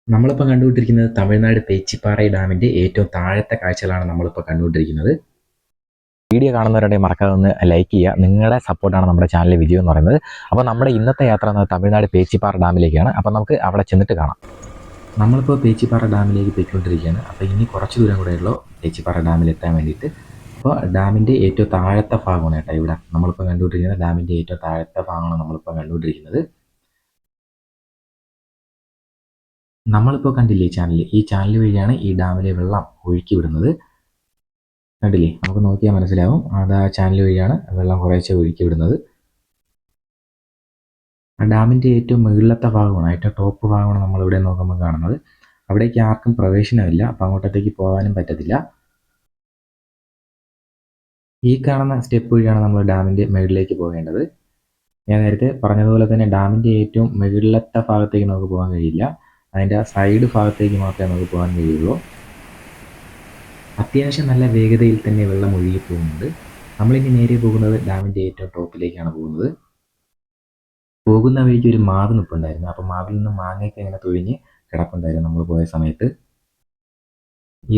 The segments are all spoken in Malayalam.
നമ്മളിപ്പോൾ കണ്ടുകൊണ്ടിരിക്കുന്നത് തമിഴ്നാട് പേച്ചിപ്പാറൈ ഡാമിൻ്റെ ഏറ്റവും താഴത്തെ കാഴ്ചകളാണ് നമ്മളിപ്പോൾ കണ്ടുകൊണ്ടിരിക്കുന്നത്. വീഡിയോ കാണുന്നവരുണ്ടെങ്കിൽ മറക്കാതെ ഒന്ന് ലൈക്ക് ചെയ്യുക. നിങ്ങളുടെ സപ്പോർട്ടാണ് നമ്മുടെ ചാനലിലെ വിജയം എന്ന് പറയുന്നത്. അപ്പോൾ നമ്മുടെ ഇന്നത്തെ യാത്ര എന്നത് തമിഴ്നാട് പേച്ചിപ്പാറ ഡാമിലേക്കാണ്. അപ്പോൾ നമുക്ക് അവിടെ ചെന്നിട്ട് കാണാം. നമ്മളിപ്പോൾ പേച്ചിപ്പാറ ഡാമിലേക്ക് പോയിക്കൊണ്ടിരിക്കുകയാണ്. അപ്പോൾ ഇനി കുറച്ച് ദൂരം കൂടെ ഉള്ളൂ പേച്ചിപ്പാറ ഡാമിലെത്താൻ വേണ്ടിയിട്ട്. അപ്പോൾ ഡാമിൻ്റെ ഏറ്റവും താഴത്തെ ഭാഗമാണ് കേട്ടോ ഇവിടെ നമ്മളിപ്പോൾ കണ്ടുകൊണ്ടിരിക്കുന്നത്. ഡാമിൻ്റെ ഏറ്റവും താഴത്തെ ഭാഗമാണ് നമ്മളിപ്പോൾ കണ്ടുകൊണ്ടിരിക്കുന്നത്. നമ്മളിപ്പോൾ കണ്ടില്ലേ ഈ ചാനൽ വഴിയാണ് ഈ ഡാമിലെ വെള്ളം ഒഴുക്കി വിടുന്നത്. കണ്ടില്ലേ, നമുക്ക് നോക്കിയാൽ മനസ്സിലാവും. അത് ആ ചാനൽ വഴിയാണ് വെള്ളം കുറേശ്ശെ ഒഴുക്കി വിടുന്നത്. ആ ഡാമിൻ്റെ ഏറ്റവും മുകളിലത്തെ ഭാഗമാണ്, ഏറ്റവും ടോപ്പ് ഭാഗമാണ് നമ്മളിവിടെ നോക്കുമ്പോൾ കാണുന്നത്. അവിടേക്ക് ആർക്കും പ്രവേശനമില്ല, അപ്പം അങ്ങോട്ടത്തേക്ക് പോകാനും പറ്റത്തില്ല. ഈ കാണുന്ന സ്റ്റെപ്പ് വഴിയാണ് നമ്മൾ ഡാമിൻ്റെ മുകളിലേക്ക് പോകേണ്ടത്. ഞാൻ നേരത്തെ പറഞ്ഞതുപോലെ തന്നെ ഡാമിൻ്റെ ഏറ്റവും മുകളിലത്തെ ഭാഗത്തേക്ക് നമുക്ക് പോകാൻ കഴിയില്ല. അതിൻ്റെ ആ സൈഡ് ഭാഗത്തേക്ക് മാത്രമേ നമുക്ക് പോകാൻ കഴിയുള്ളൂ. അത്യാവശ്യം നല്ല വേഗതയിൽ തന്നെ വെള്ളം ഒഴുകി പോകുന്നുണ്ട്. നമ്മളിനി നേരെ പോകുന്നത് ഡാമിൻ്റെ ഏറ്റവും ടോപ്പിലേക്കാണ് പോകുന്നത്. പോകുന്ന വഴിക്ക് ഒരു മാവ് നിൽപ്പുണ്ടായിരുന്നു. അപ്പോൾ മാവിൽ നിന്ന് മാങ്ങയൊക്കെ ഇങ്ങനെ തൊഴിഞ്ഞ് കിടപ്പുണ്ടായിരുന്നു നമ്മൾ പോയ സമയത്ത്.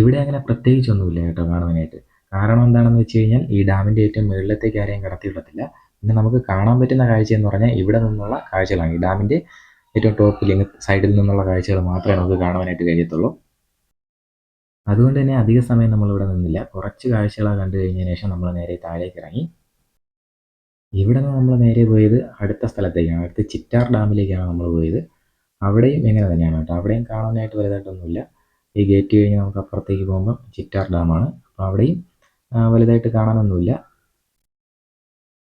ഇവിടെ അങ്ങനെ പ്രത്യേകിച്ചൊന്നുമില്ല കേട്ടോ കാണുവാനായിട്ട്. കാരണം എന്താണെന്ന് വെച്ച് കഴിഞ്ഞാൽ ഈ ഡാമിൻ്റെ ഏറ്റവും മുകളിലത്തേക്ക് ആരെയും കടത്തി വിടത്തില്ല. പിന്നെ നമുക്ക് കാണാൻ പറ്റുന്ന കാഴ്ച എന്ന് പറഞ്ഞാൽ ഇവിടെ നിന്നുള്ള കാഴ്ചകളാണ്. ഈ ഡാമിൻ്റെ ഏറ്റവും ടോപ്പിൽ സൈഡിൽ നിന്നുള്ള കാഴ്ചകൾ മാത്രമേ നമുക്ക് കാണുവാനായിട്ട് കഴിയത്തുള്ളൂ. അതുകൊണ്ട് തന്നെ അധിക സമയം നമ്മളിവിടെ നിന്നില്ല. കുറച്ച് കാഴ്ചകളൊക്കെ കണ്ടു കഴിഞ്ഞതിന് ശേഷം നമ്മൾ നേരെ താഴേക്ക് ഇറങ്ങി. ഇവിടെ നിന്ന് നമ്മൾ നേരെ പോയത് അടുത്ത സ്ഥലത്തേക്കാണ്, അടുത്ത ചിറ്റാർ ഡാമിലേക്കാണ് നമ്മൾ പോയത്. അവിടെയും എങ്ങനെ തന്നെയാണ് കേട്ടോ, അവിടെയും കാണാനായിട്ട് വലുതായിട്ടൊന്നുമില്ല. ഈ ഗേറ്റ് കഴിഞ്ഞ് നമുക്ക് അപ്പുറത്തേക്ക് പോകുമ്പോൾ ചിറ്റാർ ഡാമാണ്. അപ്പോൾ അവിടെയും വലുതായിട്ട് കാണാനൊന്നുമില്ല.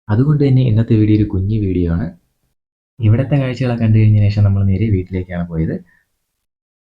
അതുകൊണ്ട് തന്നെ ഇന്നത്തെ വീഡിയോ ഒരു കുഞ്ഞു വീഡിയോ ആണ്. ഇവിടുത്തെ കാഴ്ചകളൊക്കെ കണ്ടു കഴിഞ്ഞതിന് ശേഷം നമ്മൾ നേരെ വീട്ടിലേക്കാണ് പോയത്.